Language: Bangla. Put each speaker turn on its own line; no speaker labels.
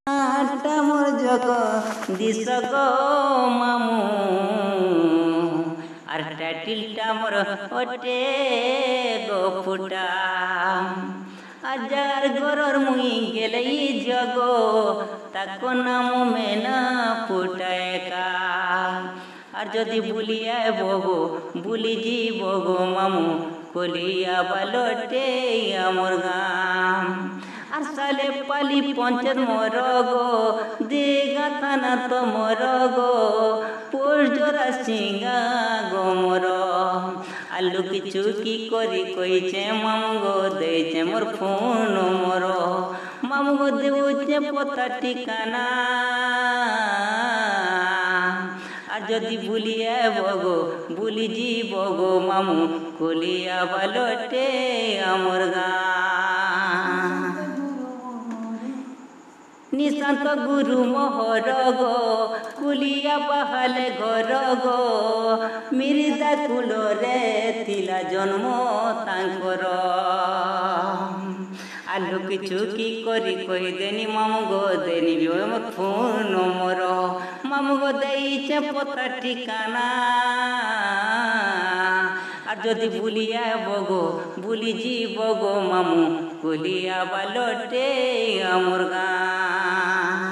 আটা মোর জগ দিস গো মামু আর টাইটিলটা মোর ওটে গো ফুটা আজার গরর মুই গেলেই জগ তাকো নাম মেনা ফুটায়কা আর যদি বুলিয়া বগো বুলি যাব গো মামু কলিয়া বালটে আমর গাম আর সালে পালি পঞ্চায়েত মোর গো দিঘা থানা তো মোর গো পোস্টরা সিঙ্গা গো মোর আলু কিছু কি করি কইছে মামু গো দেইছে মোর ফোন মোর মামু গো দেউছে পতা ঠিকানা আর যদি বুলিয়া বগো বুলি যাব গো মামু কলিয়া বালটে আমর গাম নিশান্ত গুরু মোহর গো কুলিয়া পাহালে ঘর গো মির্জা কুলরে ଥିଲା জন্ম তাঙ্কর আলু কিছু কি করি কইদেনি মামু গো দেনি মোর ফোন মোর মামু গো দেইছে পতা ঠিকানা আর যদি বুলিয়া বগো বুলি যাব গো মামু কলিয়া বালটে আমর গাম